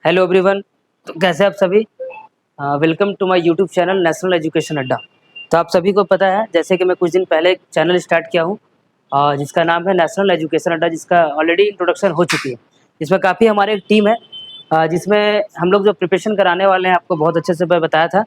Hello everyone. तो कैसे आप सभी। Welcome to my YouTube channel national education Adda. तो आप सभी को पता है जैसे कि मैं कुछ दिन पहले एक चैनल स्टार्ट किया हूँ जिसका नाम है नेशनल एजुकेशन अड्डा, जिसका ऑलरेडी इंट्रोडक्शन हो चुकी है। इसमें काफ़ी हमारे एक टीम है जिसमें हम लोग जो प्रिपरेशन कराने वाले हैं आपको बहुत अच्छे से मैं बताया था।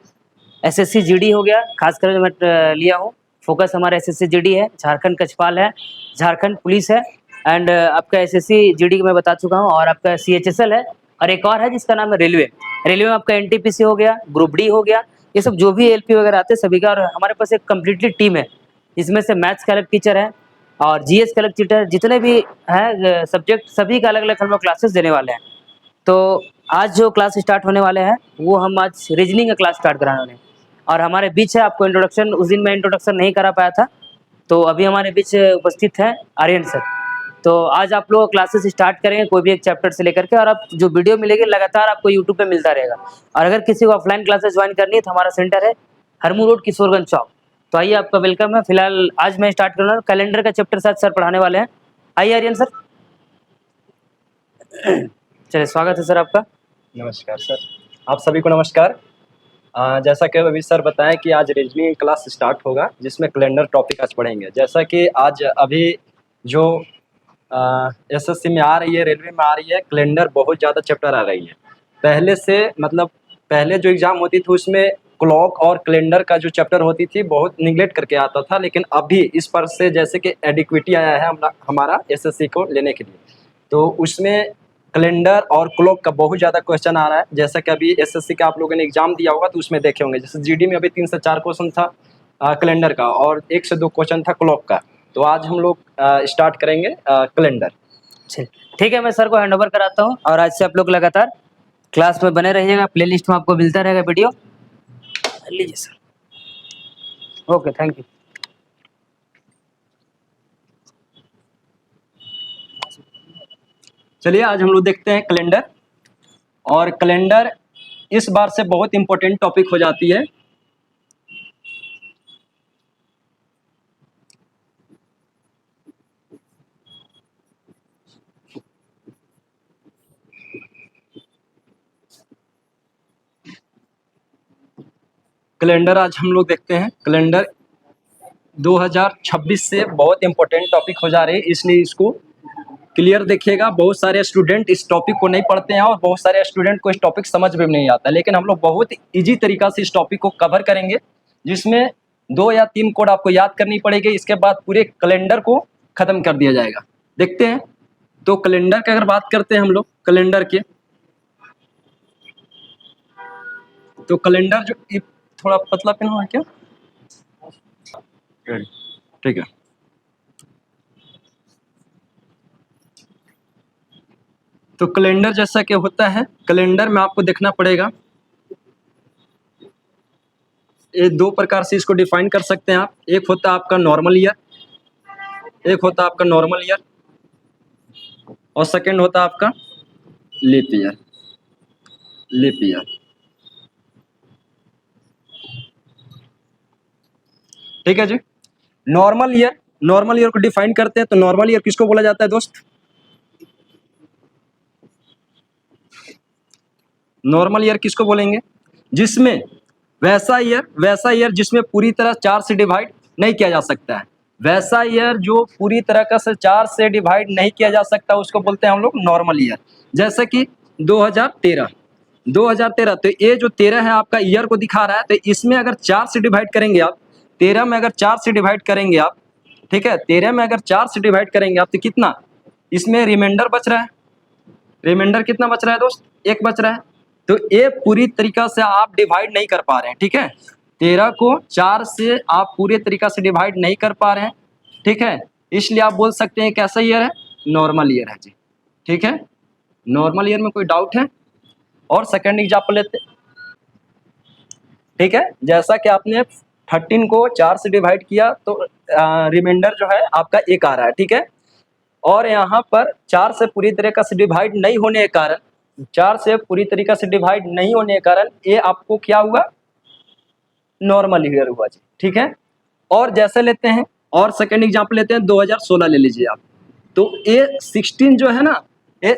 एसएससी जीडी हो गया, खासकर जो मैं लिया हूँ फोकस हमारा एसएससी जीडी है, झारखंड कछपाल है, झारखंड पुलिस है एंड आपका एसएससी जीडी मैं बता चुका हूँ, और आपका सीएचएसएल है, और एक और है जिसका नाम है रेलवे। रेलवे में आपका एनटीपीसी हो गया, ग्रुप डी हो गया, ये सब जो भी एलपी वगैरह आते हैं सभी का। और हमारे पास एक कम्प्लीटली टीम है, इसमें से मैथ्स का अलग टीचर है और जीएस का अलग टीचर, जितने भी हैं सब्जेक्ट सभी का अलग अलग हम लोग क्लासेस देने वाले हैं। तो आज जो क्लास स्टार्ट होने वाले हैं वो हम आज रीजनिंग का क्लास स्टार्ट कराने वाले हैं। और हमारे बीच है, आपको इंट्रोडक्शन उस दिन मैं इंट्रोडक्शन नहीं करा पाया था, तो अभी हमारे बीच उपस्थित है आर्यन सर। तो आज आप लोग क्लासेस स्टार्ट करेंगे कोई भी एक चैप्टर से लेकर के, और आप जो वीडियो मिलेगी लगातार आपको यूट्यूब पे मिलता रहेगा। और अगर किसी को ऑफलाइन क्लासेस ज्वाइन करनी है तो हमारा सेंटर है हरमू रोड, किशोरगंज चौक। तो आइए, आपका वेलकम है। फिलहाल आज मैं स्टार्ट कर रहा हूँ, कैलेंडर का चैप्टर शायद सर पढ़ाने वाले हैं। आइए आर्यन सर। चलिए, स्वागत है सर आपका। नमस्कार सर, आप सभी को नमस्कार। जैसा कि अभी सर बताएं कि आज रीजनिंग क्लास स्टार्ट होगा जिसमें कैलेंडर टॉपिक आज पढ़ेंगे। जैसा कि आज अभी जो एसएससी में आ रही है, रेलवे में आ रही है, कैलेंडर बहुत ज़्यादा चैप्टर आ रही है। पहले से मतलब पहले जो एग्ज़ाम होती थी उसमें क्लॉक और कैलेंडर का जो चैप्टर होती थी बहुत निगलेक्ट करके आता था, लेकिन अभी इस पर से जैसे कि एडिक्विटी आया है हमारा एसएससी को लेने के लिए, तो उसमें कैलेंडर और क्लॉक का बहुत ज़्यादा क्वेश्चन आ रहा है। जैसा कि अभी एसएससी का आप लोगों ने एग्जाम दिया होगा तो उसमें देखे होंगे, जैसे जीडी में अभी 3 से 4 क्वेश्चन था कैलेंडर का और 1 से 2 क्वेश्चन था क्लॉक का। तो आज हम लोग स्टार्ट करेंगे कैलेंडर। ठीक है, मैं सर को हैंड ओवर कराता हूँ, और आज से आप लोग लगातार क्लास में बने रहिएगा। प्लेलिस्ट में आपको मिलता रहेगा वीडियो। लीजिए सर। Okay, thank you. चलिए, आज हम लोग देखते हैं कैलेंडर। और कैलेंडर इस बार से बहुत इंपॉर्टेंट टॉपिक हो जाती है। कैलेंडर आज हम लोग देखते हैं। कैलेंडर 2026 से बहुत इंपॉर्टेंट टॉपिक हो जा रही है, इसलिए इसको क्लियर देखिएगा। बहुत सारे स्टूडेंट इस टॉपिक को नहीं पढ़ते हैं और बहुत सारे स्टूडेंट को इस टॉपिक समझ में भी नहीं आता, लेकिन हम लोग बहुत इजी तरीका से इस टॉपिक को कवर करेंगे, जिसमें 2 या 3 कोड आपको याद करनी पड़ेगी। इसके बाद पूरे कैलेंडर को खत्म कर दिया जाएगा। देखते हैं। तो कैलेंडर की अगर बात करते हैं हम लोग कैलेंडर के, तो कैलेंडर जो थोड़ा पतला पेन है क्या? ठीक है। तो कैलेंडर जैसा कि होता है, कैलेंडर में आपको देखना पड़ेगा, ये 2 प्रकार से इसको डिफाइन कर सकते हैं आप। एक होता है आपका नॉर्मल ईयर, एक होता है आपका नॉर्मल ईयर, और सेकंड होता है आपका लीप ईयर। लीप ईयर, ठीक है जी। नॉर्मल ईयर, नॉर्मल ईयर को डिफाइन करते हैं। तो नॉर्मल ईयर किसको बोला जाता है दोस्त? नॉर्मल ईयर किसको बोलेंगे? जिसमें वैसा ईयर जिसमें पूरी तरह 4 से डिवाइड नहीं किया जा सकता है। वैसा ईयर जो पूरी तरह का से 4 से डिवाइड नहीं किया जा सकता, उसको बोलते हैं हम लोग नॉर्मल ईयर। जैसे कि 2013, तो ये जो 13 है आपका ईयर को दिखा रहा है, तो इसमें अगर 4 से डिवाइड करेंगे आप, 13 में अगर 4 से डिवाइड करेंगे आप, ठीक है, 13 में अगर 4 से डिवाइड करेंगे आप, तो कितना इसमें रिमाइंडर बच रहा है? रिमाइंडर कितना बच रहा है दोस्त? 1 बच रहा है। तो ये पूरी तरीका से आप डिवाइड नहीं कर पा रहे हैं, ठीक है। 13 को 4 से आप पूरे तरीका से डिवाइड नहीं कर पा रहे हैं, ठीक है। इसलिए आप बोल सकते हैं कैसा ईयर है? नॉर्मल ईयर है जी, ठीक है। नॉर्मल ईयर में कोई डाउट है? और सेकंड एग्जाम्पल लेते, ठीक है। जैसा कि आपने 13 को 4 से डिवाइड किया तो रिमाइंडर जो है आपका 1 आ रहा है, ठीक है। और यहाँ पर 4 से पूरी तरीका से डिवाइड नहीं होने के कारण, 4 से पूरी तरीका से डिवाइड नहीं होने के कारण ये आपको क्या हुआ? नॉर्मल ईयर हुआ जी, ठीक है। और जैसे लेते हैं, और सेकंड एग्जांपल लेते हैं, 2016 ले लीजिए आप। तो ये 16 जो है ना, ये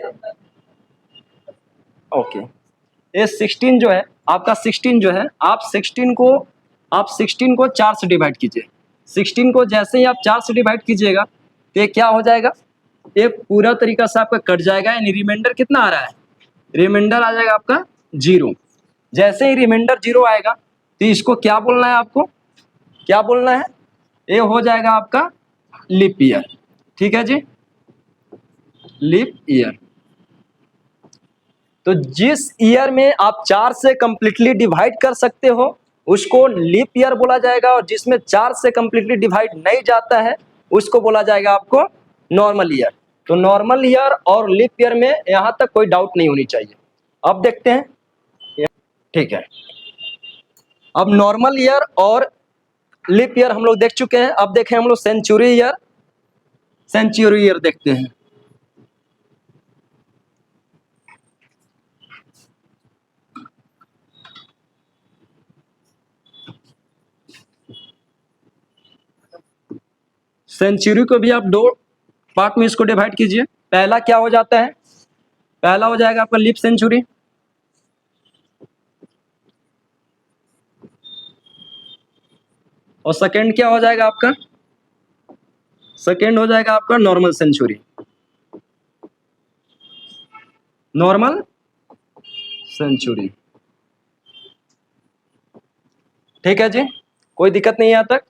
ओके, ये 16 जो है आपका, 16 जो है आप 16 को 4 से डिवाइड कीजिए। 16 को जैसे ही आप 4 से डिवाइड कीजिएगा तो ये क्या हो जाएगा, ये पूरा तरीका से आपका कट जाएगा, यानी रिमाइंडर कितना आ रहा है, रिमाइंडर आ जाएगा आपका 0। जैसे ही रिमाइंडर 0 आएगा तो इसको क्या बोलना है, आपको क्या बोलना है, ये हो जाएगा आपका लीप ईयर। ठीक है जी, लीप ईयर। तो जिस ईयर में आप 4 से कंप्लीटली डिवाइड कर सकते हो उसको लीप ईयर बोला जाएगा, और जिसमें 4 से कंप्लीटली डिवाइड नहीं जाता है उसको बोला जाएगा आपको नॉर्मल ईयर। तो नॉर्मल ईयर और लीप ईयर में यहां तक कोई डाउट नहीं होनी चाहिए। अब देखते हैं, ठीक है, अब नॉर्मल ईयर और लीप ईयर हम लोग देख चुके हैं। अब देखें हम लोग सेंचुरी ईयर, सेंचुरी ईयर देखते हैं। सेंचुरी को भी आप 2 पार्ट में इसको डिवाइड कीजिए। पहला क्या हो जाता है, पहला हो जाएगा आपका लीप सेंचुरी, और सेकंड क्या हो जाएगा आपका, सेकंड हो जाएगा आपका नॉर्मल सेंचुरी, नॉर्मल सेंचुरी। ठीक है जी, कोई दिक्कत नहीं है यहाँ तक।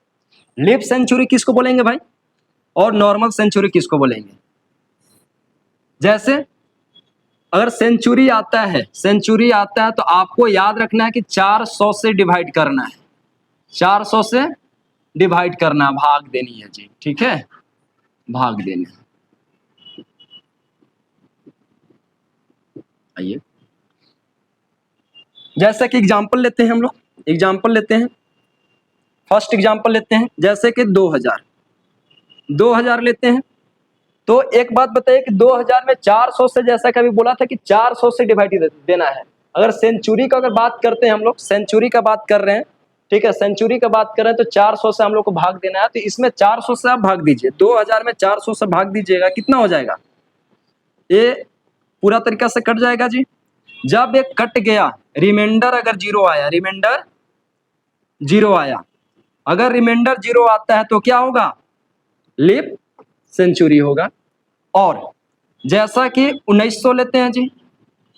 लीप सेंचुरी किसको बोलेंगे भाई, और नॉर्मल सेंचुरी किसको बोलेंगे। जैसे अगर सेंचुरी आता है, सेंचुरी आता है तो आपको याद रखना है कि 400 से डिवाइड करना है, 400 से डिवाइड करना, भाग देनी है जी। ठीक है, भाग देनी है। आइए, जैसा कि एग्जांपल लेते हैं हम लोग, एग्जांपल लेते हैं, फर्स्ट एग्जांपल लेते हैं, जैसे कि 2000 लेते हैं। तो एक बात बताइए कि 2000 में 400 से, जैसा कभी बोला था कि 400 से डिवाइड देना है। अगर सेंचुरी का अगर बात करते हैं हम लोग, सेंचुरी का बात कर रहे हैं, ठीक है, सेंचुरी का बात कर रहे हैं, तो 400 से हम लोग को भाग देना है। तो इसमें 400 से आप भाग दीजिए, 2000 में 400 से भाग दीजिएगा, कितना हो जाएगा, ये पूरा तरीका से कट जाएगा जी। जब ये कट गया, रिमाइंडर अगर 0 आया, रिमाइंडर 0 आया, अगर रिमाइंडर 0 आता है तो क्या होगा, लीप सेंचुरी होगा। और जैसा कि 1900 लेते हैं जी,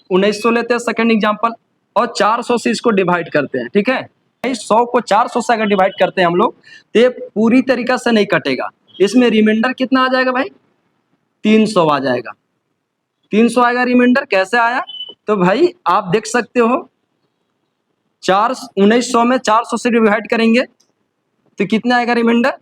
1900 लेते हैं सेकंड एग्जांपल, और 400 से इसको डिवाइड करते हैं। ठीक है, 100 को 400 से अगर डिवाइड करते हैं हम लोग तो ये पूरी तरीका से नहीं कटेगा, इसमें रिमाइंडर कितना आ जाएगा भाई, 300 आ जाएगा, 300 आएगा रिमाइंडर। कैसे आया, तो भाई आप देख सकते हो, 1900 में 400 से डिवाइड करेंगे तो कितना आएगा रिमाइंडर,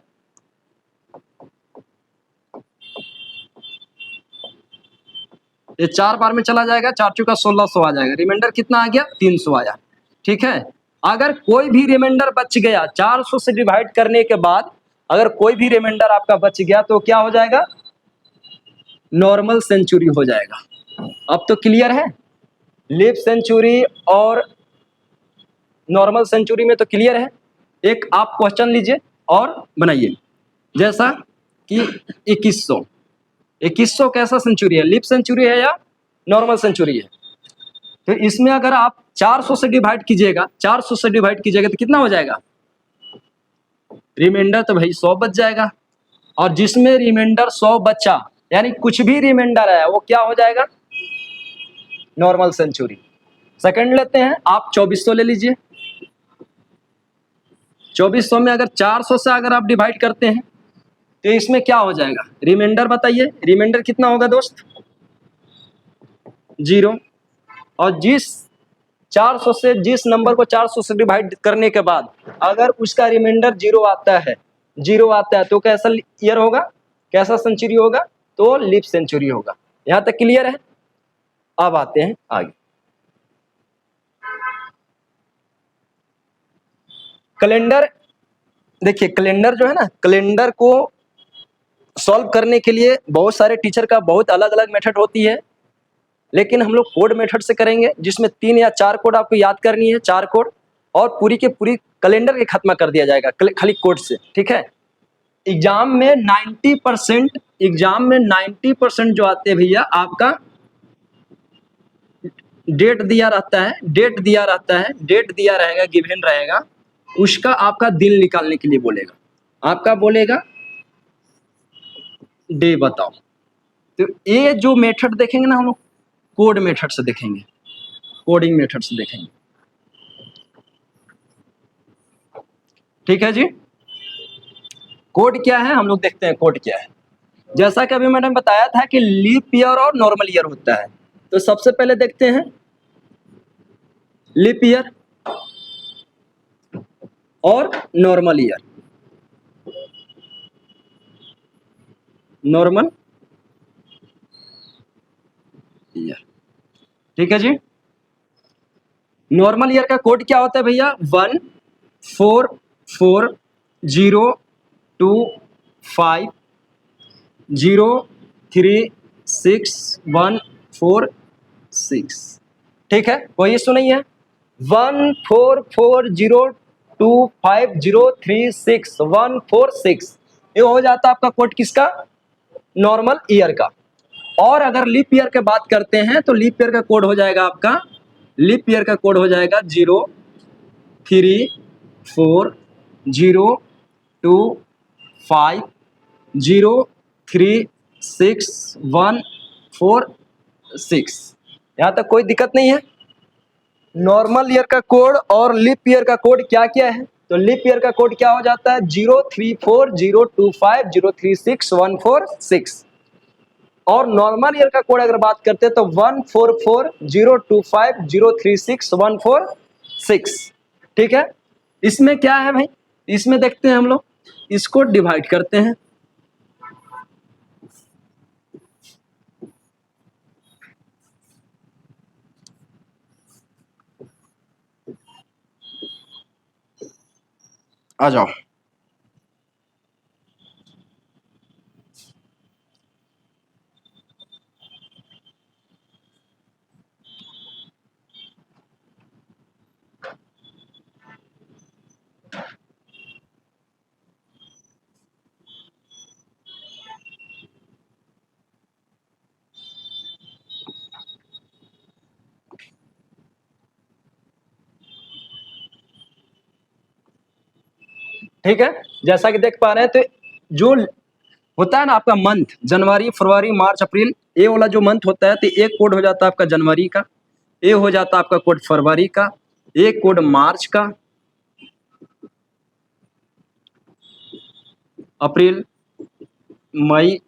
ये 4 बार में चला जाएगा, 4 चौका 1600 आ जाएगा, रिमाइंडर कितना आ गया, 300 आया। ठीक है, अगर कोई भी रिमाइंडर बच गया 400 से डिवाइड करने के बाद, अगर कोई भी रिमाइंडर आपका बच गया तो क्या हो जाएगा, नॉर्मल सेंचुरी हो जाएगा। अब तो क्लियर है, लीप सेंचुरी और नॉर्मल सेंचुरी में तो क्लियर है। एक आप क्वेश्चन लीजिए और बनाइए, जैसा कि 2100 कैसा सेंचुरी है, लीप सेंचुरी है या नॉर्मल सेंचुरी है। तो इसमें अगर आप 400 से डिवाइड कीजिएगा, 400 से डिवाइड कीजिएगा तो कितना हो जाएगा, रिमाइंडर तो भाई 100 बच जाएगा, और जिसमें रिमाइंडर 100 बचा, यानी कुछ भी रिमाइंडर है वो क्या हो जाएगा, नॉर्मल सेंचुरी। सेकंड लेते हैं, आप 2400 ले लीजिए। 2400 में अगर 400 से अगर आप डिवाइड करते हैं तो इसमें क्या हो जाएगा, रिमाइंडर बताइए, रिमाइंडर कितना होगा दोस्त, 0। और जिस 400 से, जिस नंबर को 400 से डिवाइड करने के बाद अगर उसका रिमाइंडर 0 आता है, 0 आता है तो कैसा ईयर होगा, कैसा सेंचुरी होगा, तो लीप सेंचुरी होगा। यहां तक क्लियर है। अब आते हैं आगे, कैलेंडर। देखिए कैलेंडर जो है ना, कैलेंडर को सॉल्व करने के लिए बहुत सारे टीचर का बहुत अलग अलग मेथड होती है, लेकिन हम लोग कोड मेथड से करेंगे, जिसमें 3 या 4 कोड आपको याद करनी है, 4 कोड, और पूरी के पूरी कैलेंडर के खत्म कर दिया जाएगा खाली कोड से। ठीक है, एग्जाम में 90% जो आते हैं भैया आपका डेट दिया रहता है, डेट दिया रहता है, डेट दिया रहेगा, गिवन रहेगा, उसका आपका दिन निकालने के लिए बोलेगा, आपका बोलेगा डे बताओ। तो ये जो मेथड देखेंगे ना हम लोग, कोड मेथड से देखेंगे, कोडिंग मेथड से देखेंगे। ठीक है जी, कोड क्या है हम लोग देखते हैं, कोड क्या है। जैसा कि अभी मैंने बताया था कि लीप ईयर और नॉर्मल ईयर होता है, तो सबसे पहले देखते हैं लीप ईयर और नॉर्मल ईयर। नॉर्मल ईयर, ठीक है जी। नॉर्मल ईयर का कोड क्या होता है भैया, 1440250361446। ठीक है, कोई इशू नहीं है। 1440250361446, ये हो जाता है आपका कोड किसका, नॉर्मल ईयर का। और अगर लीप ईयर की बात करते हैं तो लीप ईयर का कोड हो जाएगा आपका, लीप ईयर का कोड हो जाएगा 0340250361446। यहाँ तक कोई दिक्कत नहीं है। नॉर्मल ईयर का कोड और लीप ईयर का कोड क्या क्या है, तो लीप ईयर का कोड क्या हो जाता है 0340250361446। और नॉर्मल ईयर का कोड अगर बात करते हैं तो 1440250361446। ठीक है, इसमें क्या है भाई, इसमें देखते हैं हम लोग, इसको डिवाइड करते हैं। आ जाओ, ठीक है। जैसा कि देख पा रहे हैं, तो जो होता है ना आपका मंथ, जनवरी फरवरी मार्च अप्रैल, ये वाला जो मंथ होता है, तो एक कोड हो जाता है आपका जनवरी का, ये हो जाता है आपका कोड फरवरी का, एक कोड मार्च का, अप्रैल, मई,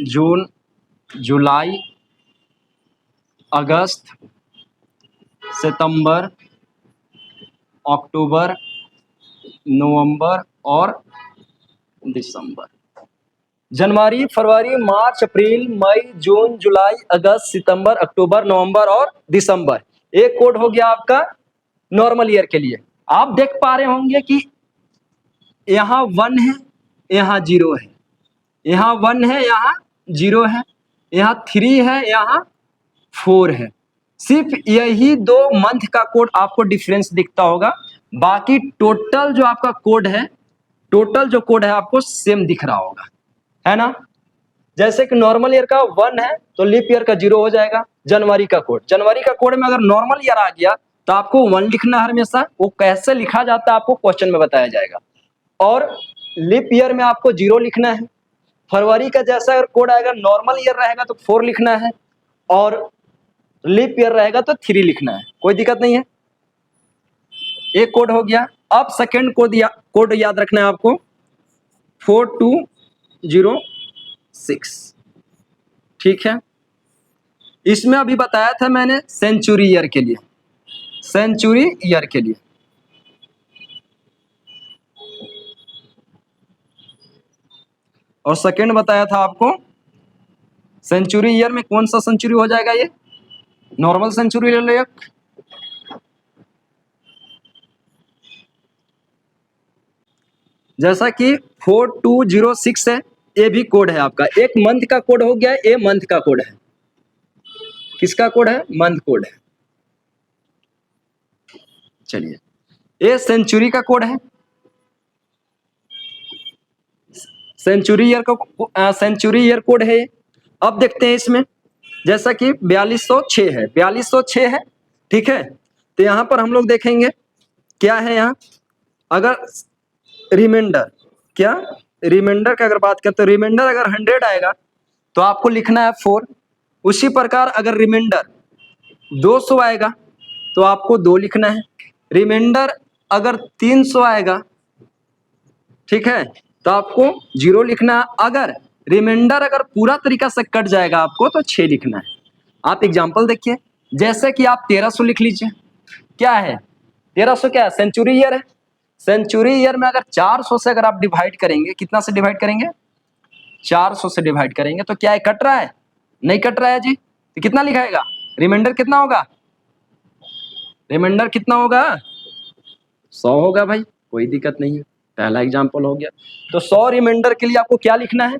जून, जुलाई, अगस्त, सितंबर, अक्टूबर, नवंबर और दिसंबर। जनवरी फरवरी मार्च अप्रैल मई जून जुलाई अगस्त सितंबर अक्टूबर नवंबर और दिसंबर, एक कोड हो गया आपका नॉर्मल ईयर के लिए। आप देख पा रहे होंगे कि यहाँ 1 है, यहाँ 0 है, यहाँ 1 है, यहाँ 0 है, यहाँ 3 है, यहाँ 4 है। सिर्फ यही दो मंथ का कोड आपको डिफरेंस दिखता होगा, बाकी टोटल जो आपका कोड है, टोटल जो कोड है आपको सेम दिख रहा होगा, है ना। जैसे कि नॉर्मल ईयर का 1 है तो लीप ईयर का 0 हो जाएगा। जनवरी का कोड, जनवरी का कोड में अगर नॉर्मल ईयर आ गया तो आपको 1 लिखना है हमेशा, वो कैसे लिखा जाता है आपको क्वेश्चन में बताया जाएगा। और लीप ईयर में आपको 0 लिखना है। फरवरी का जैसा अगर कोड आएगा, नॉर्मल ईयर रहेगा तो 4 लिखना है, और लीप ईयर रहेगा तो 3 लिखना है, कोई दिक्कत नहीं है। एक कोड हो गया। अब सेकेंड कोड याद रखना है आपको, 4206। ठीक है, इसमें अभी बताया था मैंने सेंचुरी ईयर के लिए, सेंचुरी ईयर के लिए। और सेकेंड बताया था आपको सेंचुरी ईयर में कौन सा सेंचुरी हो जाएगा, ये नॉर्मल सेंचुरी ले लो। जैसा कि 4206 है, ये भी कोड है आपका, एक मंथ का कोड हो गया, ये मंथ का कोड है। किसका कोड है, मंथ कोड है। चलिए, ये सेंचुरी का कोड है, सेंचुरी ईयर का सेंचुरी ईयर कोड है। अब देखते हैं इसमें जैसा कि 4206 है, 4206 है, ठीक है। तो यहाँ पर हम लोग देखेंगे क्या है यहाँ, अगर रिमाइंडर, क्या रिमाइंडर का अगर बात करते हैं, रिमाइंडर अगर 100 आएगा तो आपको लिखना है 4। उसी प्रकार अगर रिमाइंडर 200 आएगा तो आपको 2 लिखना है। रिमाइंडर अगर 300 आएगा, ठीक है, तो आपको 0 लिखना है। अगर रिमाइंडर अगर पूरा तरीका से कट जाएगा आपको तो 6 लिखना है। आप एग्जांपल देखिए, जैसे कि आप 1300 लिख लीजिए। क्या है 1300, क्या है, सेंचुरी ईयर है। सेंचुरी ईयर में अगर 400 से अगर आप डिवाइड करेंगे, कितना से डिवाइड करेंगे, 400 से डिवाइड करेंगे, तो क्या है, कट रहा है, नहीं कट रहा है जी, तो कितना लिखाएगा, रिमाइंडर कितना होगा, रिमाइंडर कितना होगा, 100 होगा भाई, कोई दिक्कत नहीं है। पहला एग्जांपल हो गया। तो 100 रिमाइंडर के लिए आपको क्या लिखना है,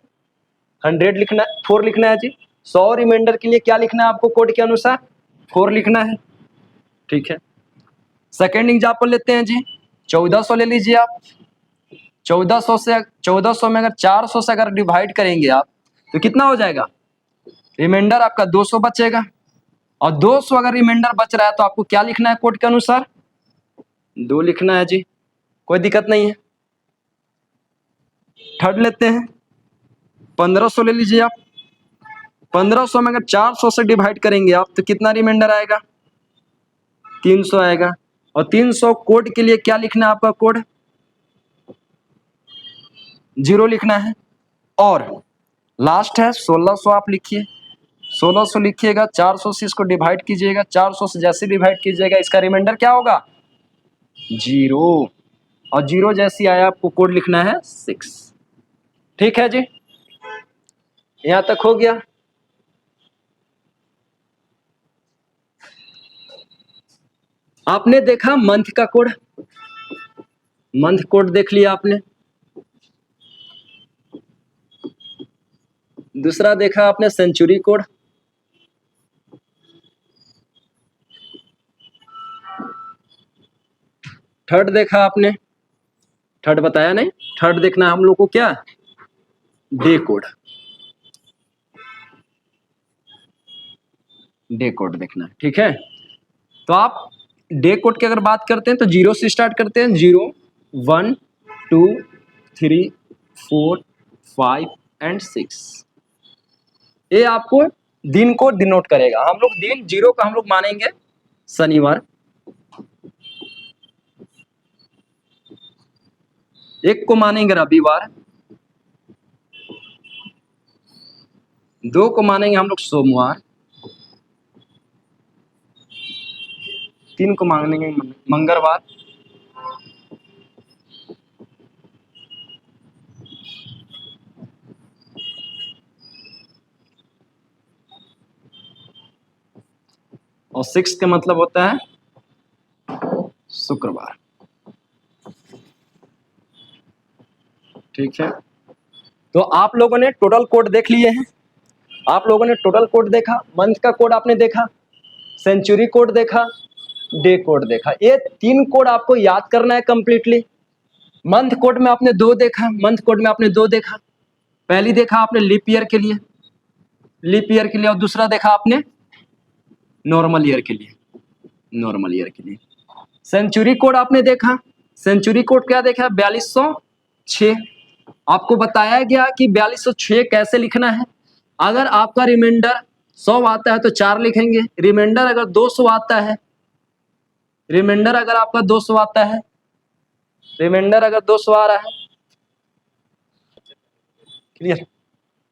100 लिखना है, 4 लिखना है जी। 100 रिमाइंडर के लिए क्या लिखना है आपको, कोड के अनुसार 4 लिखना है, ठीक है। सेकेंड एग्जांपल लेते हैं जी, 1400 ले लीजिए आप। 1400 में अगर 400 से अगर डिवाइड करेंगे आप तो कितना हो जाएगा, रिमाइंडर आपका 200 बचेगा। और 200 अगर रिमाइंडर बच रहा है तो आपको क्या लिखना है, कोड के अनुसार 2 लिखना है जी, कोई दिक्कत नहीं है। थर्ड लेते हैं, 1500 ले लीजिए आप। 1500 में अगर 400 से डिवाइड करेंगे आप तो कितना रिमाइंडर आएगा, 300 आएगा। और 300 कोड के लिए क्या लिखना है आपका, कोड 0 लिखना है। और लास्ट है 1600, आप लिखिए 1600 लिखिएगा, 400 से इसको डिवाइड कीजिएगा, 400 से जैसे डिवाइड कीजिएगा इसका रिमाइंडर क्या होगा, 0। और 0 जैसी आया आपको कोड लिखना है 6, ठीक है जी। यहां तक हो गया। आपने देखा मंथ का कोड, मंथ कोड देख लिया आपने। दूसरा देखा आपने सेंचुरी कोड। थर्ड देखा आपने, थर्ड बताया नहीं, थर्ड देखना हम लोग को क्या, डे कोड, डे कोड देखना है, ठीक है। तो आप डे कोड की अगर बात करते हैं तो 0 से स्टार्ट करते हैं, 0 1 2 3 4 5 एंड 6। ये आपको दिन को डिनोट करेगा। हम लोग दिन 0 का हम लोग मानेंगे शनिवार, 1 को मानेंगे रविवार, 2 को मानेंगे हम लोग सोमवार, 3 को मानेंगे मंगलवार, 6 का मतलब होता है शुक्रवार, ठीक है। तो आप लोगों ने टोटल कोड देख लिए हैं, आप लोगों ने टोटल कोड देखा, मंथ का कोड आपने देखा, सेंचुरी कोड देखा, डे कोड देखा। ये 3 कोड आपको याद करना है कंप्लीटली। मंथ कोड में आपने 2 देखा, मंथ कोड में आपने 2 देखा। पहली देखा आपने लीप ईयर के लिए, लीप ईयर के लिए, और दूसरा देखा आपने नॉर्मल ईयर के लिए, नॉर्मल ईयर के लिए। सेंचुरी कोड आपने देखा, सेंचुरी कोड क्या देखा, 4206। आपको बताया गया कि 4206 कैसे लिखना है। अगर आपका रिमाइंडर 100 आता है तो 4 लिखेंगे। रिमाइंडर अगर 200 आता है, रिमाइंडर अगर आपका 200 आता है, रिमाइंडर अगर 200 आ रहा है, क्लियर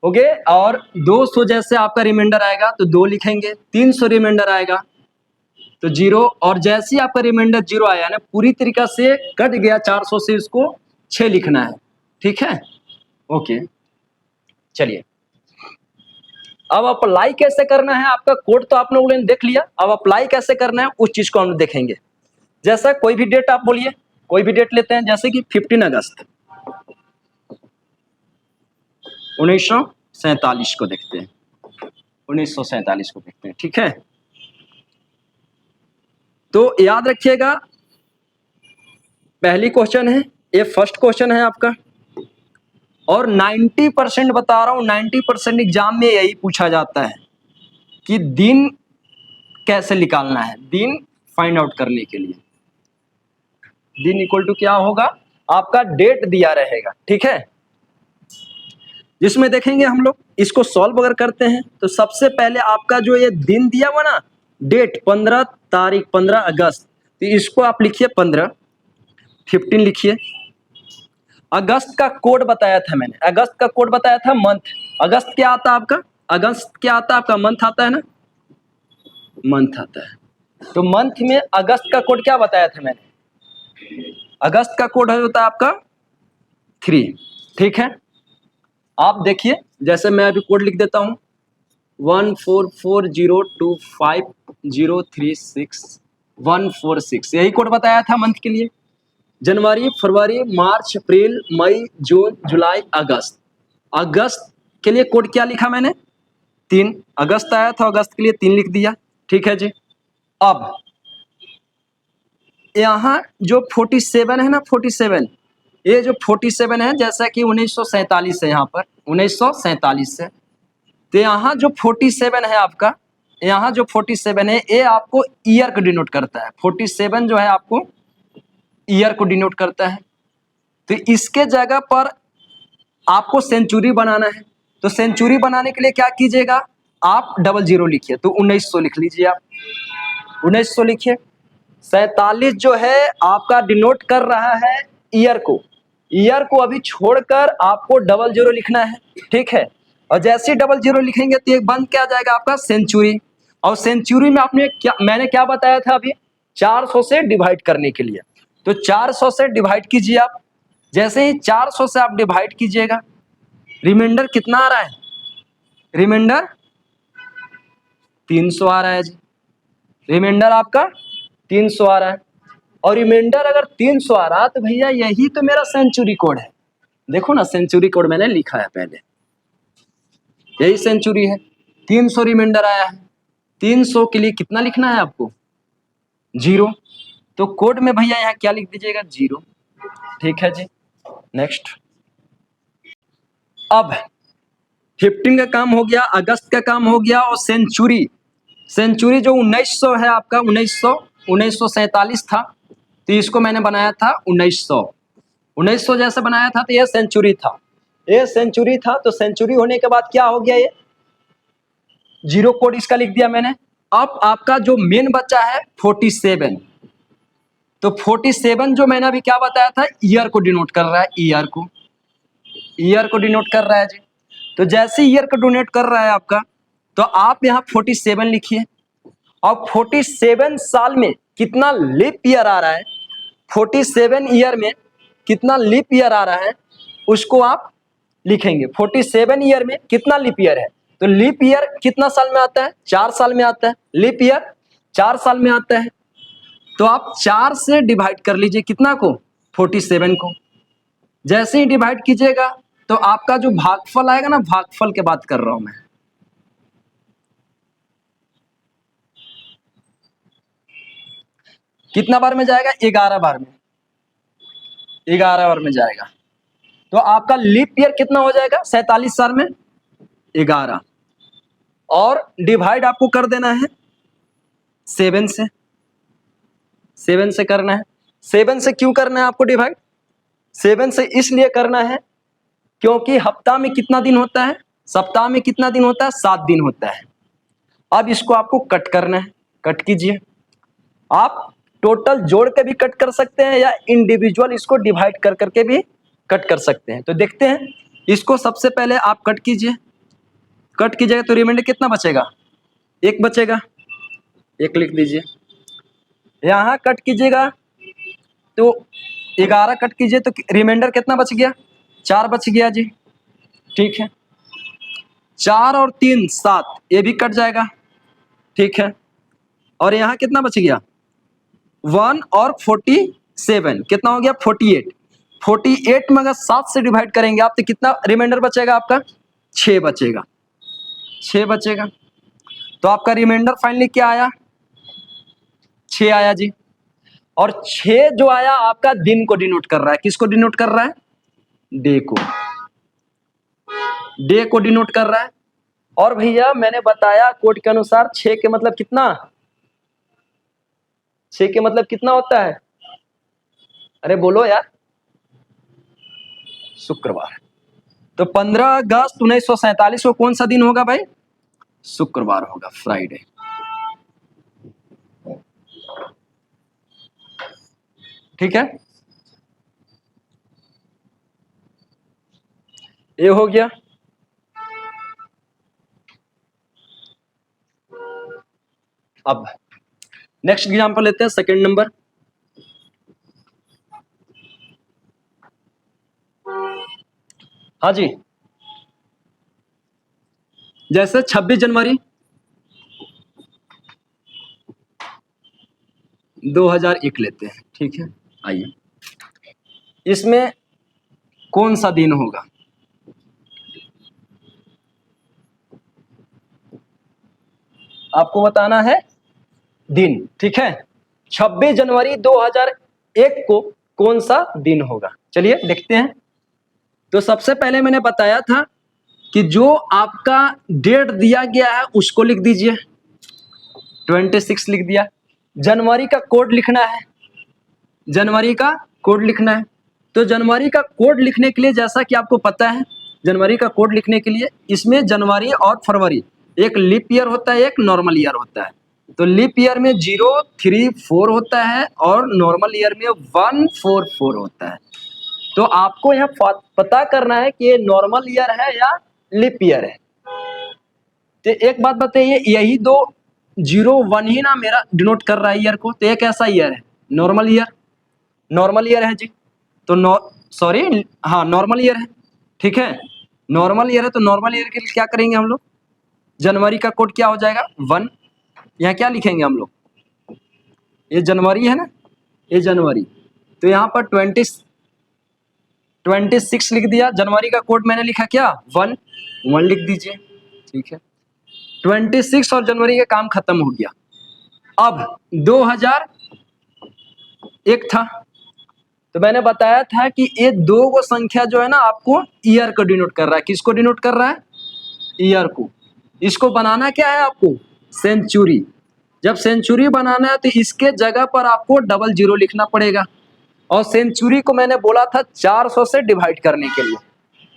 हो गए। और 200 जैसे आपका रिमाइंडर आएगा तो 2 लिखेंगे। 300 रिमाइंडर आएगा तो 0, और जैसे ही आपका रिमाइंडर 0 आया ना, पूरी तरीका से कट गया 400 से, इसको 6 लिखना है, ठीक है। ओके, चलिए अब अप्लाई कैसे करना है। आपका कोड तो आप लोगों ने देख लिया, अब अप्लाई कैसे करना है उस चीज को हम देखेंगे। जैसा कोई भी डेट आप बोलिए, कोई भी डेट लेते हैं, जैसे कि 15 अगस्त 1947 को देखते हैं, 1947 को देखते हैं, ठीक है। तो याद रखिएगा, पहली क्वेश्चन है, ये फर्स्ट क्वेश्चन है आपका, और 90% बता रहा हूं, 90% एग्जाम में यही पूछा जाता है। कि दिन कैसे निकालना है, दिन फाइंड आउट करने के लिए दिन इक्वल टू क्या होगा, आपका डेट दिया रहेगा, ठीक है। जिसमें देखेंगे हम लोग इसको सॉल्व अगर करते हैं तो सबसे पहले आपका जो ये दिन दिया हुआ ना, डेट 15 तारीख 15 अगस्त, तो इसको आप लिखिए 15, 15 लिखिए। अगस्त का कोड बताया था मैंने, अगस्त का कोड बताया था मंथ। अगस्त क्या आता है आपका, अगस्त क्या आता है आपका, मंथ आता है ना, मंथ आता है। तो मंथ में अगस्त का कोड क्या बताया था मैंने, अगस्त का कोड होता है आपका 3, ठीक है। आप देखिए, जैसे मैं अभी कोड लिख देता हूं 144025036 यही कोड बताया था मंथ के लिए। जनवरी, फरवरी, मार्च, अप्रैल, मई, जून, जुलाई, अगस्त। अगस्त के लिए कोड क्या लिखा मैंने, 3। अगस्त आया था, अगस्त के लिए 3 लिख दिया, ठीक है जी। अब यहाँ जो 47 है ना, 47, ये जो 47 है, जैसा कि 1947 है, यहाँ पर 1947 से, तो यहाँ जो 47 है आपका, यहाँ जो 47 है ये आपको ईयर को डिनोट करता है। 47 जो है आपको ईयर को डिनोट करता है। तो इसके जगह पर आपको सेंचुरी बनाना है, तो सेंचुरी बनाने के लिए क्या कीजिएगा, आप 00 लिखिए, तो 1900 लिख लीजिए, आप 1900 लिखिए। 47 जो है आपका डिनोट कर रहा है ईयर को, ईयर को अभी छोड़कर आपको 00 लिखना है, ठीक है। और जैसे ही 00 लिखेंगे तो एक बन क्या जाएगा आपका, सेंचुरी। और सेंचुरी में आपने क्या, मैंने क्या बताया था अभी, 400 से डिवाइड करने के लिए, तो 400 से डिवाइड कीजिए आप। जैसे ही 400 से आप डिवाइड कीजिएगा, रिमाइंडर कितना आ रहा है, रिमाइंडर 300 आ रहा है जी, रिमाइंडर आपका 300 आ रहा है। और रिमाइंडर अगर 300 आ रहा तो भैया यही तो मेरा सेंचुरी कोड है। देखो ना, सेंचुरी कोड मैंने लिखा है पहले, यही सेंचुरी है। 300 रिमाइंडर आया है, 300 के लिए कितना लिखना है आपको, 0। तो कोड में भैया यहाँ क्या लिख दीजिएगा, 0, ठीक है जी। नेक्स्ट, अब 15 का काम हो गया, अगस्त का काम हो गया, और सेंचुरी, सेंचुरी जो 1900 है आपका, 1947 था, तो इसको मैंने बनाया था 1900 जैसे बनाया था, तो ये सेंचुरी था, ये सेंचुरी था। तो सेंचुरी होने के बाद क्या हो गया, ये 0 कोड इसका लिख दिया मैंने। अब आपका जो मेन बच्चा है 47, तो 47 जो मैंने अभी क्या बताया था, ईयर को डिनोट कर रहा है, ईयर को डिनोट कर रहा है जी। तो जैसे ईयर को डिनोट कर रहा है आपका, तो आप यहाँ 47 लिखिए। अब 47 साल में कितना लीप ईयर आ रहा है, 47 ईयर में कितना लीप ईयर आ रहा है उसको आप लिखेंगे। 47 ईयर में कितना लीप ईयर है, तो लीप ईयर कितना साल में आता है, 4 साल में आता है, लीप ईयर 4 साल में आता है। तो आप 4 से डिवाइड कर लीजिए कितना को, 47 को। जैसे ही डिवाइड कीजिएगा तो आपका जो भागफल आएगा ना, भागफल के बात कर रहा हूं मैं, कितना बार में जाएगा, 11 बार में, 11 बार में जाएगा। तो आपका लीप ईयर कितना हो जाएगा, 47 साल में 11, और डिवाइड आपको कर देना है 7 से, 7 से करना है। 7 से क्यों करना है आपको डिवाइड, 7 से इसलिए करना है क्योंकि हफ्ता में कितना दिन होता है, सप्ताह में कितना दिन होता है, 7 दिन होता है। अब इसको आपको कट करना है, कट कीजिए। आप टोटल जोड़ के भी कट कर सकते हैं, या इंडिविजुअल इसको डिवाइड कर करके भी कट कर सकते हैं। तो देखते हैं, इसको सबसे पहले आप कट कीजिए, कट कीजिएगा तो रिमाइंडर कितना बचेगा, 1 बचेगा, 1 लिख दीजिए। यहाँ कट कीजिएगा तो 11 कट कीजिए तो रिमाइंडर कितना बच गया, 4 बच गया जी, ठीक है। 4 और 3 7, ये भी कट जाएगा, ठीक है। और यहाँ कितना बच गया, 1 और 47 कितना हो गया, 48। 48 में अगर 7 से डिवाइड करेंगे आप तो कितना रिमाइंडर बचेगा आपका, 6 बचेगा, 6 बचेगा। तो आपका रिमाइंडर फाइनली क्या आया, 6 आया जी। और 6 जो आया आपका दिन को डिनोट कर रहा है, किसको डिनोट कर रहा है, डे को, डे को डिनोट कर रहा है। और भैया मैंने बताया कोड के अनुसार 6 के मतलब कितना, 6 के मतलब कितना होता है, अरे बोलो यार, शुक्रवार। तो 15 अगस्त 1947 को कौन सा दिन होगा भाई, शुक्रवार होगा, फ्राइडे। ठीक है, ये हो गया। अब नेक्स्ट एग्जांपल लेते हैं, सेकंड नंबर। हाँ जी, जैसे 26 जनवरी 2001 लेते हैं, ठीक है। आइए, इसमें कौन सा दिन होगा, आपको बताना है दिन, ठीक है। 26 जनवरी 2001 को कौन सा दिन होगा, चलिए देखते हैं। तो सबसे पहले मैंने बताया था कि जो आपका डेट दिया गया है उसको लिख दीजिए, 26 लिख दिया। जनवरी का कोड लिखना है, जनवरी का कोड लिखना है। तो जनवरी का कोड लिखने के लिए, जैसा कि आपको पता है, जनवरी का कोड लिखने के लिए इसमें जनवरी और फरवरी, एक लीप ईयर होता है, एक नॉर्मल ईयर होता है। तो लीप ईयर में 034 होता है और नॉर्मल ईयर में 144 होता है। तो आपको यह पता करना है कि ये नॉर्मल ईयर है या लीप ईयर है। तो एक बात बताइए, यही दो 01 ही ना मेरा डिनोट कर रहा है ईयर को, तो ये कैसा ईयर है, नॉर्मल ईयर, नॉर्मल ईयर है जी। तो सॉरी, हाँ नॉर्मल ईयर है, ठीक है। नॉर्मल ईयर है तो नॉर्मल ईयर के लिए क्या करेंगे हम लोग, जनवरी का कोड क्या हो जाएगा 1, यहाँ क्या लिखेंगे हम लोग, ये जनवरी है ना, ये जनवरी, तो यहाँ पर 26 लिख दिया। जनवरी का कोड मैंने लिखा क्या 1 लिख दीजिए, ठीक है। 26 और जनवरी का काम खत्म हो गया। अब 2001 था, तो मैंने बताया था कि ये दो गो संख्या जो है ना आपको ईयर को डिनोट कर रहा है, किसको डिनोट कर रहा है, ईयर को। इसको बनाना क्या है आपको, सेंचुरी। जब सेंचुरी बनाना है तो इसके जगह पर आपको 00 लिखना पड़ेगा। और सेंचुरी को मैंने बोला था 400 से डिवाइड करने के लिए,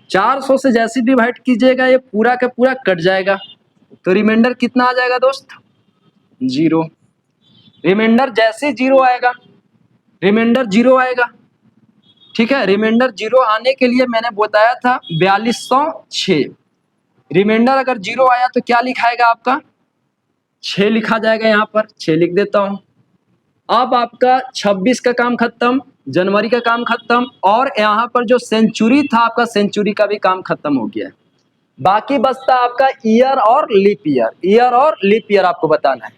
400 से जैसे डिवाइड कीजिएगा ये पूरा का पूरा कट जाएगा, तो रिमाइंडर कितना आ जाएगा दोस्त, 0। रिमाइंडर जैसे 0 आएगा, रिमाइंडर 0 आएगा, ठीक है। रिमाइंडर 0 आने के लिए मैंने बताया था 4206। रिमाइंडर अगर 0 आया तो क्या लिखाएगा आपका, 6 लिखा जाएगा, यहाँ पर 6 लिख देता हूँ। अब आपका 26 का काम खत्म, जनवरी का काम खत्म, और यहाँ पर जो सेंचुरी था आपका, सेंचुरी का भी काम खत्म हो गया है। बाकी बचता आपका ईयर और लीप ईयर, ईयर और लीप ईयर आपको बताना है।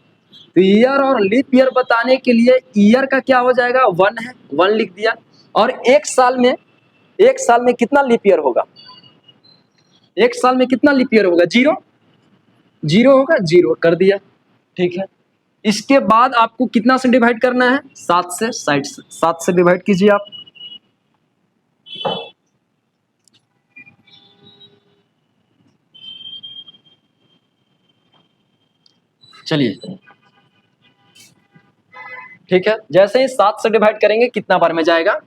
तो ईयर और लीप ईयर बताने के लिए ईयर का क्या हो जाएगा 1 है, 1 लिख दिया। और एक साल में कितना लीप ईयर होगा, एक साल में कितना लीप ईयर होगा, 0 होगा, 0 कर दिया, ठीक है। इसके बाद आपको कितना से डिवाइड करना है, 7 से, 7 से डिवाइड कीजिए आप। चलिए, ठीक है। जैसे ही 7 से डिवाइड करेंगे कितना बार में जाएगा,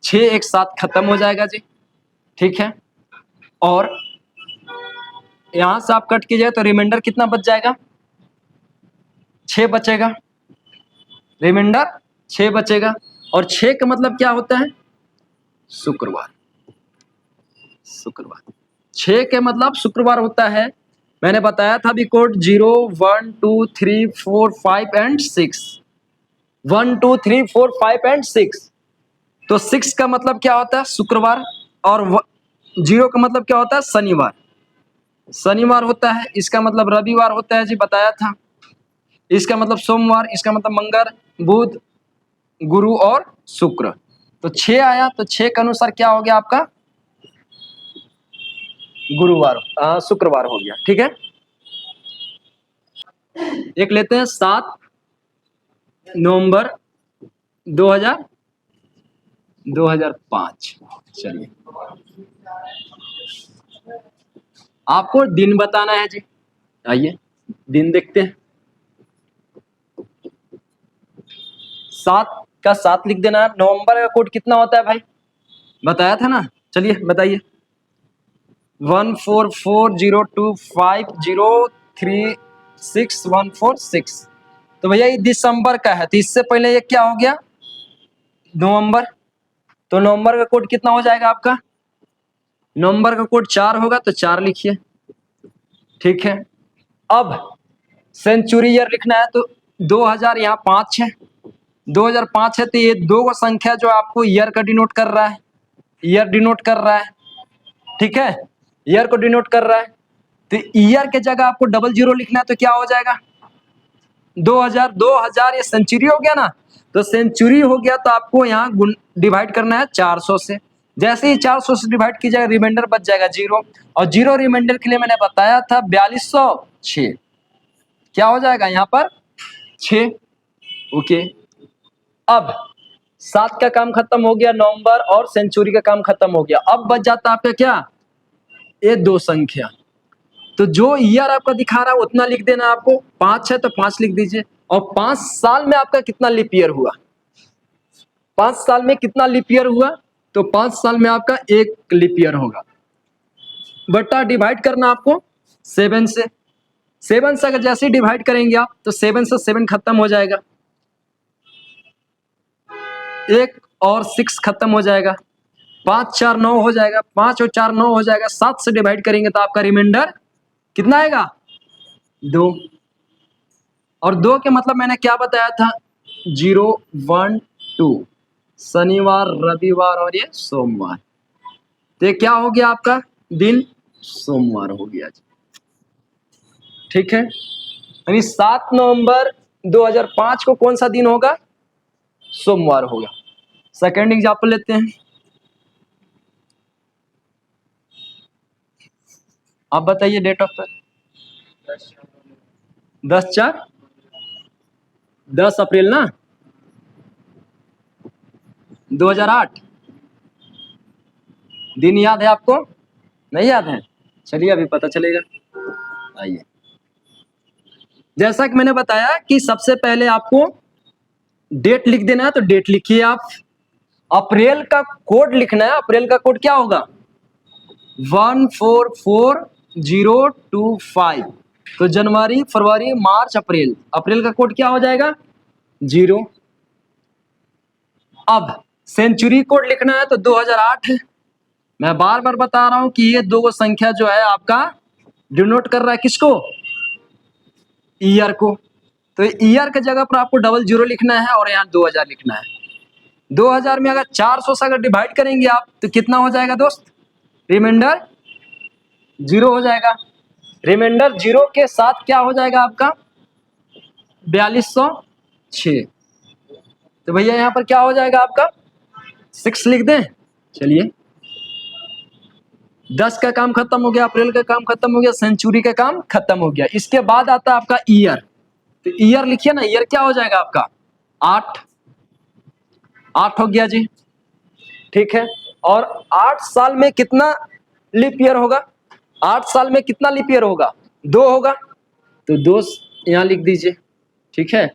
6 एक साथ खत्म हो जाएगा जी, ठीक है। और यहां से आप कट कीजिए तो रिमाइंडर कितना बच जाएगा, 6 बचेगा, रिमाइंडर 6 बचेगा। और 6 का मतलब क्या होता है, शुक्रवार, शुक्रवार। 6 के मतलब शुक्रवार होता है। मैंने बताया था अभी कोड 0 1 2 3 4 5 एंड 6, 1 2 3 4 5 एंड 6। तो 6 का मतलब क्या होता है, शुक्रवार। और 0 का मतलब क्या होता है, शनिवार, शनिवार होता है। इसका मतलब रविवार होता है जी, बताया था। इसका मतलब सोमवार, इसका मतलब मंगल, बुध, गुरु और शुक्र। तो 6 आया, तो 6 के अनुसार क्या हो गया आपका, गुरुवार, शुक्रवार हो गया, ठीक है। एक लेते हैं 7 नवंबर 2005। चलिए, आपको दिन बताना है जी, आइए दिन देखते हैं। 7 का 7 लिख देना है। नवंबर का कोड कितना होता है भाई, बताया था ना, चलिए बताइए। 1440250361446। तो भैया ये दिसंबर का है, तो इससे पहले ये क्या हो गया, नवंबर। तो नवंबर का कोड कितना हो जाएगा आपका, नवंबर का कोड 4 होगा, तो 4 लिखिए। ठीक है, अब सेंचुरी ईयर लिखना है, तो 2000 यहाँ 5 है, 2005 है, तो ये दो को संख्या जो आपको ईयर का डिनोट कर रहा है, ईयर डिनोट कर रहा है। ठीक है, ईयर को डिनोट कर रहा है, तो ईयर के जगह आपको 00 लिखना है, तो क्या हो जाएगा 2000। 2000 ये सेंचुरी हो गया ना, तो सेंचुरी हो गया, तो आपको यहाँ डिवाइड करना है 400 से। जैसे ही 400 से डिवाइड कीजिएगा, रिमाइंडर बच जाएगा 0, और 0 रिमाइंडर के लिए मैंने बताया था 4206, क्या हो जाएगा यहाँ पर 6। ओके, अब 7 का काम खत्म हो गया, नवंबर और सेंचुरी का काम खत्म हो गया। अब बच जाता आपका क्या, ये दो संख्या। तो जो ईयर आपका दिखा रहा है उतना लिख देना आपको। 5 है तो 5 लिख दीजिए। और 5 साल में आपका कितना लीप ईयर हुआ, 5 साल में कितना लीप ईयर हुआ, तो 5 साल में आपका 1 लीप ईयर होगा। बटा डिवाइड करना आपको 7 से। 7 से अगर जैसे ही डिवाइड करेंगे आप, तो 7 से 7 खत्म हो जाएगा, 1 और 6 खत्म हो जाएगा, 5 4 9 हो जाएगा, 5 और 4 9 हो जाएगा। 7 से डिवाइड करेंगे तो आपका रिमाइंडर कितना आएगा 2। और 2 के मतलब मैंने क्या बताया था, 0 1 2, शनिवार रविवार और ये सोमवार। तो ये क्या हो गया आपका दिन, सोमवार हो गया जी। ठीक है, यानी 7 नवंबर 2005 को कौन सा दिन होगा, सोमवार होगा। सेकेंड एग्जाम्पल लेते हैं। आप बताइए डेट ऑफ बर्थ। 10/4 10 अप्रैल ना, 2008। दिन याद है आपको, नहीं याद है, चलिए अभी पता चलेगा। आइए, जैसा कि मैंने बताया कि सबसे पहले आपको डेट लिख देना है, तो डेट लिखिए आप। अप्रैल का कोड लिखना है, अप्रैल का कोड क्या होगा 144025। तो जनवरी फरवरी मार्च अप्रैल, अप्रैल का कोड क्या हो जाएगा 0। अब सेंचुरी कोड लिखना है, तो 2008 है। मैं बार बार बता रहा हूं कि ये दो संख्या जो है आपका डिनोट कर रहा है किसको, ईयर को। तो ईयर के जगह पर आपको 00 लिखना है और यहाँ 2000 लिखना है। 2000 में अगर 400 से अगर डिवाइड करेंगे आप, तो कितना हो जाएगा दोस्त, रिमाइंडर 0 हो जाएगा। रिमाइंडर 0 के साथ क्या हो जाएगा आपका 4206। तो भैया यहाँ पर क्या हो जाएगा आपका 6 लिख दें। चलिए, 10 का काम खत्म हो गया, अप्रैल का काम खत्म हो गया, सेंचुरी का काम खत्म हो गया। इसके बाद आता है आपका ईयर। तो ईयर लिखिए ना, ईयर क्या हो जाएगा आपका 8 हो गया जी। ठीक है, और 8 साल में कितना लीप ईयर होगा, 8 साल में कितना लीप ईयर होगा 2 होगा, तो 2 यहाँ लिख दीजिए। ठीक है,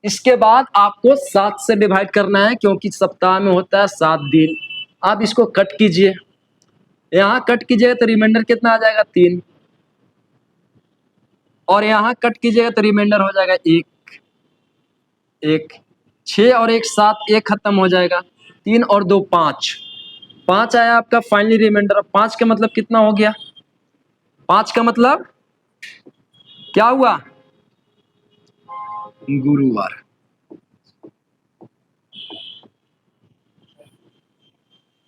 इसके बाद आपको 7 से डिवाइड करना है, क्योंकि सप्ताह में होता है 7 दिन। आप इसको कट कीजिए, यहाँ कट कीजिएगा तो रिमाइंडर कितना आ जाएगा 3, और यहाँ कट कीजिएगा तो रिमाइंडर हो जाएगा 1 1। 6 और 1 7, 1 खत्म हो जाएगा, 3 और 2 5, 5 आया आपका फाइनली रिमाइंडर। 5 का मतलब कितना हो गया, 5 का मतलब क्या हुआ, गुरुवार।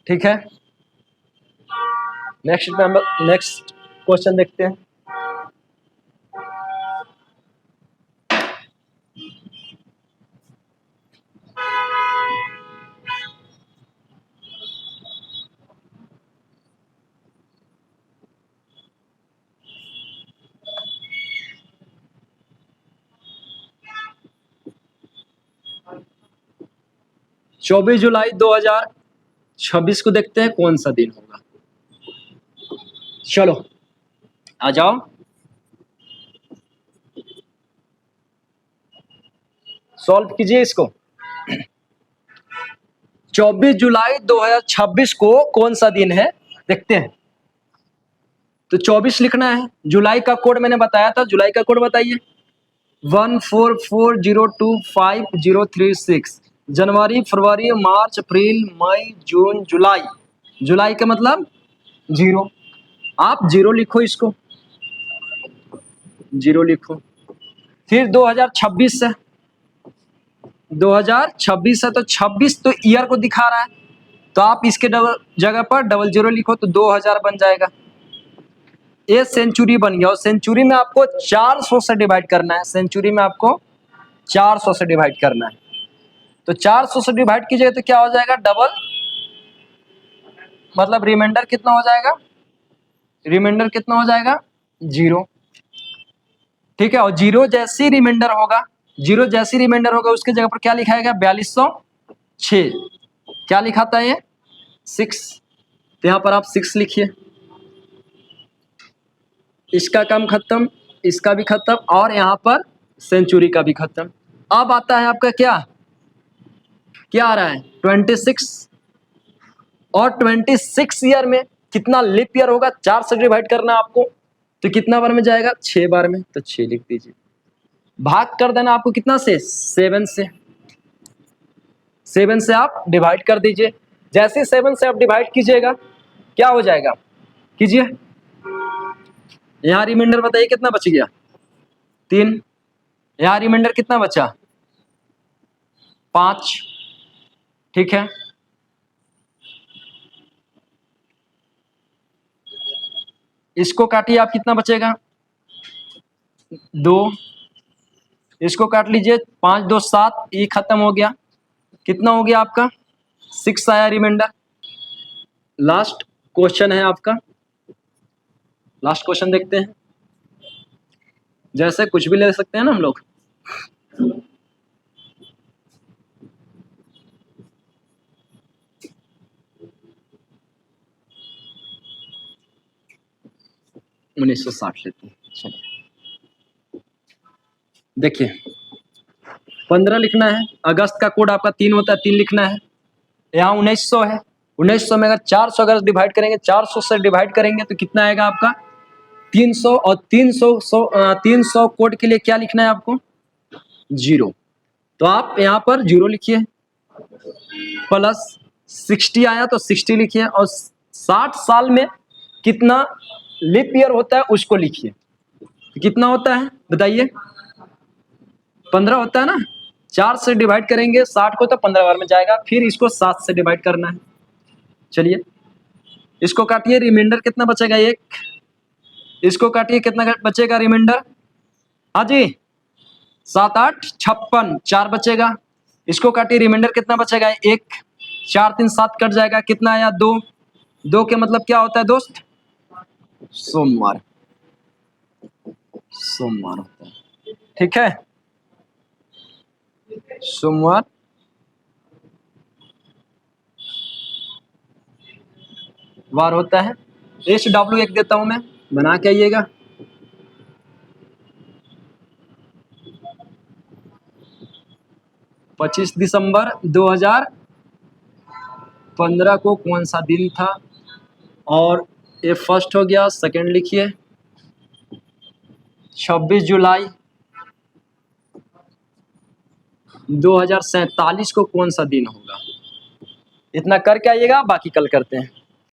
ठीक है, नेक्स्ट क्वेश्चन देखते हैं। चौबीस जुलाई 2026 को देखते हैं कौन सा दिन होगा। चलो आ जाओ, सॉल्व कीजिए इसको। 24 जुलाई 2026 को कौन सा दिन है देखते हैं। तो 24 लिखना है। जुलाई का कोड मैंने बताया था, जुलाई का कोड बताइए। 144025036। जनवरी, फरवरी, मार्च, अप्रैल, मई, जून, जुलाई। जुलाई का मतलब 0। आप 0 लिखो, इसको 0 लिखो। फिर 2026 है, 2026 है तो 26 तो ईयर को दिखा रहा है, तो आप इसके डबल जगह पर डबल 0 लिखो तो 2000 बन जाएगा। ये सेंचुरी बन गया। और सेंचुरी में आपको 400 से डिवाइड करना है। सेंचुरी में आपको 400 से डिवाइड करना है। तो 400 से डिवाइड कीजिएगा तो क्या हो जाएगा, डबल, मतलब रिमाइंडर कितना हो जाएगा, रिमाइंडर कितना हो जाएगा, 0। ठीक है। और 0 जैसी रिमाइंडर होगा, 0 जैसी रिमाइंडर होगा उसके जगह पर क्या लिखाएगा, 4206। क्या लिखा था ये, 6। तो यहाँ पर आप 6 लिखिए। इसका काम खत्म, इसका भी खत्म, और यहाँ पर सेंचुरी का भी खत्म। अब आता है आपका क्या क्या आ रहा है, 26। और 26 ईयर में कितना लीप ईयर होगा, 4 से डिवाइड करना है आपको। तो कितना बार में जाएगा, 6 बार में। तो 6 लिख दीजिए। भाग कर देना आपको कितना से, 7 से। 7 से आप डिवाइड कर दीजिए। जैसे 7 से आप डिवाइड कीजिएगा क्या हो जाएगा, कीजिए। यहाँ रिमाइंडर बताइए कितना बच गया, 3। यहाँ रिमाइंडर कितना बचा, 5। ठीक है। इसको काटिए आप, कितना बचेगा, 2। इसको काट लीजिए, 5 2 7, ये खत्म हो गया। कितना हो गया आपका, 6 आया रिमाइंडर। लास्ट क्वेश्चन है आपका, लास्ट क्वेश्चन देखते हैं। जैसे कुछ भी ले सकते हैं ना हम लोग। उन्नीस 1960 लेते हैं। चलिए देखिए, 15 लिखना है। अगस्त का कोड आपका 3 होता है, 3 लिखना है। यहाँ 1900 है। 1900 में अगर 400 अगर डिवाइड करेंगे, 400 से डिवाइड करेंगे तो कितना आएगा आपका, 300। और 300 कोड के लिए क्या लिखना है आपको, 0। तो आप यहाँ पर 0 लिखिए। प्लस 60 आया तो 60 लिखिए। और 60 साल में कितना लीप ईयर होता है उसको लिखिए। कितना होता है बताइए, 15 होता है ना। 4 से डिवाइड करेंगे 60 को तो 15 बार में जाएगा। फिर इसको 7 से डिवाइड करना है। चलिए इसको काटिए, रिमाइंडर कितना बचेगा, 1। इसको काटिए, कितना बचेगा रिमाइंडर, हाँ जी 7 8 56, 4 बचेगा। इसको काटिए, रिमाइंडर कितना बचेगा, 1। 4 3 7 कट जाएगा, कितना आया, 2। 2 के मतलब क्या होता है दोस्त, सोमवार। सोमवार होता है। ठीक है, सोमवार। वार होता है। SW एक देता हूं मैं, बना के आइएगा। पच्चीस दिसंबर 2015 को कौन सा दिन था, और ये फर्स्ट हो गया। सेकंड लिखिए, 26 जुलाई 2047 को कौन सा दिन होगा। इतना करके आइएगा, बाकी कल करते हैं।